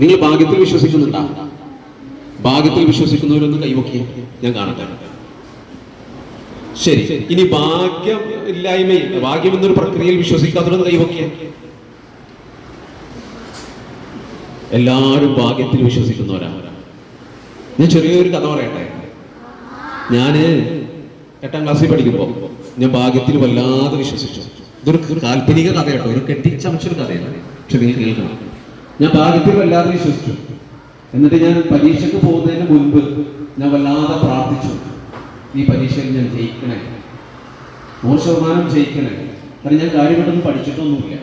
നിങ്ങൾ ഭാഗ്യത്തിൽ വിശ്വസിക്കുന്നുണ്ടാ? ഭാഗ്യത്തിൽ വിശ്വസിക്കുന്നവരൊന്ന് കൈവക്കിയ ഞാൻ കാണട്ടെ. ശരി, ഇനി ഭാഗ്യം ഇല്ലായ്മയിൽ, ഭാഗ്യം എന്നൊരു പ്രക്രിയയിൽ വിശ്വസിക്കാത്തവരൊന്ന് കൈവക്കിയ. എല്ലാവരും ഭാഗ്യത്തിൽ വിശ്വസിക്കുന്നവരാണ്. ഞാൻ ചെറിയൊരു കഥ പറയട്ടെ. ഞാന് 8ാം ക്ലാസ്സിൽ പഠിക്കുമ്പോൾ ഞാൻ ഭാഗ്യത്തിൽ വല്ലാതെ വിശ്വസിച്ചു. ഇതൊരു കാൽപ്പനിക കഥ കേട്ടോ, ഒരു കെട്ടിച്ചമച്ചൊരു കഥയാണ്, പക്ഷെ നിങ്ങൾ കേൾക്കണം. ഞാൻ ഭാഗ്യത്തിൽ വല്ലാതെ വിശ്വസിച്ചു. എന്നിട്ട് ഞാൻ പരീക്ഷയ്ക്ക് പോകുന്നതിന് മുൻപ് ഞാൻ വല്ലാതെ പ്രാർത്ഥിച്ചു, ഈ പരീക്ഷയിൽ ഞാൻ ജയിക്കണേ, 100% ജയിക്കണേ. കാരണം ഞാൻ കാര്യമായിട്ടൊന്നും പഠിച്ചിട്ടൊന്നുമില്ല.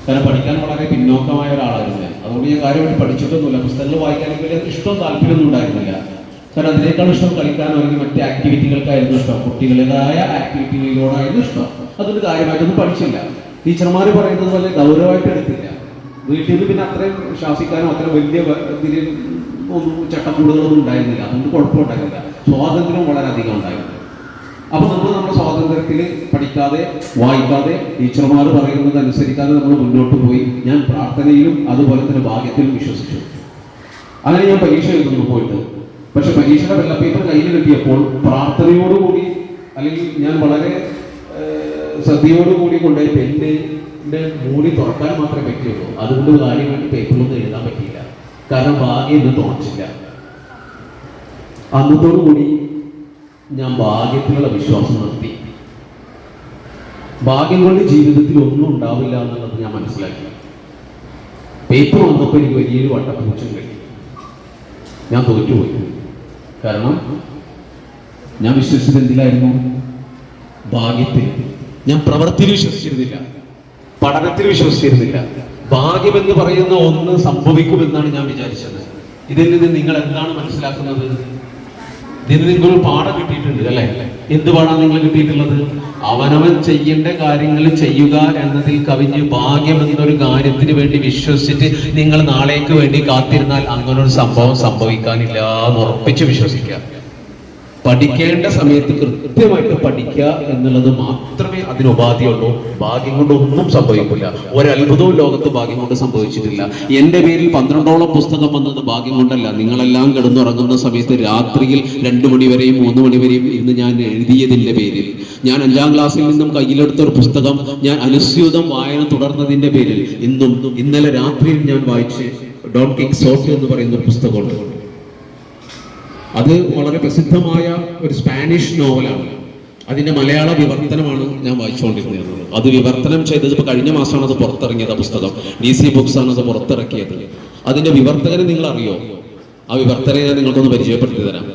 കാരണം പഠിക്കാൻ വളരെ പിന്നോക്കമായ ഒരാളായിരുന്നു ഞാൻ. അതുകൊണ്ട് ഞാൻ കാര്യമായിട്ട് പഠിച്ചിട്ടൊന്നുമില്ല. പുസ്തകങ്ങൾ വായിക്കാനൊക്കെ വലിയ ഇഷ്ടവും താല്പര്യമൊന്നും ഉണ്ടായിരുന്നില്ല. കാരണം അതിനേക്കാൾ ഇഷ്ടം കളിക്കാനോ അല്ലെങ്കിൽ മറ്റ് ആക്ടിവിറ്റികൾക്കായിരുന്നു ഇഷ്ടം, കുട്ടികളുടേതായ ആക്ടിവിറ്റികളിലോടായിരുന്നു ഇഷ്ടം. അതുകൊണ്ട് കാര്യമായിട്ടൊന്നും പഠിച്ചില്ല. ടീച്ചർമാർ പറയുന്നത് പോലെ ഗൗരവമായിട്ട് എടുത്തില്ല. വീട്ടിൽ നിന്ന് പിന്നെ അത്രയും ശാസിക്കാനോ അത്ര വലിയ ഇതിൽ ഒന്നും ചട്ടക്കൂടുകളൊന്നും ഉണ്ടായിരുന്നില്ല. അതുകൊണ്ട് കുഴപ്പമുണ്ടായിരുന്നില്ല. സ്വാതന്ത്ര്യം വളരെയധികം ഉണ്ടായിരുന്നു. അപ്പൊ നമ്മുടെ സ്വാതന്ത്ര്യത്തിൽ പഠിക്കാതെ വായിക്കാതെ ടീച്ചർമാർ പറയുന്നത് അനുസരിക്കാതെ നമ്മൾ മുന്നോട്ട് പോയി. ഞാൻ പ്രാർത്ഥനയിലും അതുപോലെ തന്നെ ഭാഗ്യത്തിലും വിശ്വസിച്ചു. അങ്ങനെ ഞാൻ പരീക്ഷ എഴുതുന്നു പോയിട്ട്. പക്ഷെ പരീക്ഷയുടെ വെള്ള പേപ്പർ കയ്യിൽ കിട്ടിയപ്പോൾ പ്രാർത്ഥനയോടുകൂടി, അല്ലെങ്കിൽ ഞാൻ വളരെ ശ്രദ്ധയോടുകൂടി കൊണ്ടുപോയി പെന്നിന്റെ മൂടി തുറക്കാൻ മാത്രമേ പറ്റിയുള്ളൂ. അതുകൊണ്ട് കാര്യമായിട്ട് പേപ്പറിലൊന്നും എഴുതാൻ പറ്റിയില്ല. കാരണം ഭാഗ്യം എന്നെ തുറച്ചില്ല. അന്നത്തോടുകൂടി ഞാൻ ഭാഗ്യത്തിലുള്ള വിശ്വാസം നിർത്തി. ഭാഗ്യം കൊണ്ട് ജീവിതത്തിൽ ഒന്നും ഉണ്ടാവില്ല എന്നുള്ളത് ഞാൻ മനസ്സിലാക്കി. പേപ്പർ വന്നപ്പോൾ എനിക്ക് വലിയൊരു വട്ടപ്പൂച്ചം കിട്ടി. ഞാൻ തോറ്റുപോയി. കാരണം ഞാൻ വിശ്വസിച്ചത് എന്തിലായിരുന്നു? ഭാഗ്യത്തിൽ. ഞാൻ പ്രവൃത്തിയിൽ വിശ്വസിച്ചിരുന്നില്ല, പഠനത്തിൽ വിശ്വസിച്ചിരുന്നില്ല. ഭാഗ്യം എന്ന് പറയുന്ന ഒന്ന് സംഭവിക്കുമെന്നാണ് ഞാൻ വിചാരിച്ചത്. ഇതിൽ നിന്ന് നിങ്ങൾ എന്താണ് മനസ്സിലാക്കുന്നത്? ഇതിന് നിങ്ങൾക്ക് പാഠം കിട്ടിയിട്ടുണ്ട് അല്ലേ? എന്ത് പാഠമാണ് നിങ്ങൾ കിട്ടിയിട്ടുള്ളത്? അവനവൻ ചെയ്യേണ്ട കാര്യങ്ങൾ ചെയ്യുക എന്നതിൽ കവിഞ്ഞ് ഭാഗ്യം എന്നൊരു കാര്യത്തിന് വേണ്ടി വിശ്വസിച്ചിട്ട് നിങ്ങൾ നാളേക്ക് വേണ്ടി കാത്തിരുന്നാൽ അങ്ങനൊരു സംഭവം സംഭവിക്കാനില്ല എന്ന് ഉറപ്പിച്ച് വിശ്വസിക്കുക. പഠിക്കേണ്ട സമയത്ത് കൃത്യമായിട്ട് പഠിക്കുക എന്നുള്ളത് മാത്രമേ അതിനുപാധിയുള്ളൂ. ഭാഗ്യം കൊണ്ട് ഒന്നും സംഭവിക്കില്ല. ഒരത്ഭുതവും ലോകത്ത് ഭാഗ്യം കൊണ്ട് സംഭവിച്ചിട്ടില്ല. എൻ്റെ പേരിൽ 12ഓളം പുസ്തകം വന്നത് ഭാഗ്യം കൊണ്ടല്ല. നിങ്ങളെല്ലാം കിടന്നുറങ്ങുന്ന സമയത്ത് രാത്രിയിൽ 2 മണി വരെയും 3 മണി വരെയും ഇന്ന് ഞാൻ എഴുതിയതിൻ്റെ പേരിൽ, ഞാൻ 5ാം ക്ലാസ്സിൽ നിന്നും കയ്യിലെടുത്ത ഒരു പുസ്തകം ഞാൻ അനുസ്യൂതം വായന തുടർന്നതിൻ്റെ പേരിൽ ഇന്നലെ രാത്രിയിൽ ഞാൻ വായിച്ച് ഡോൺ കിക്സോട്ട് എന്ന് പറയുന്ന ഒരു പുസ്തകമുണ്ട്. അത് വളരെ പ്രസിദ്ധമായ ഒരു സ്പാനിഷ് നോവലാണ്. അതിന്റെ മലയാള വിവർത്തനമാണ് ഞാൻ വായിച്ചുകൊണ്ടിരുന്നത്. അത് വിവർത്തനം ചെയ്തത് ഇപ്പോൾ കഴിഞ്ഞ മാസമാണ് അത് പുറത്തിറങ്ങിയത്. പുസ്തകം DC ബുക്സ് ആണ് അത് പുറത്തിറക്കിയത്. അതിന്റെ വിവർത്തകനെ നിങ്ങൾ അറിയോ? ആ വിവർത്തകനെ ഞാൻ നിങ്ങൾക്കൊന്ന് പരിചയപ്പെടുത്തി തരാം.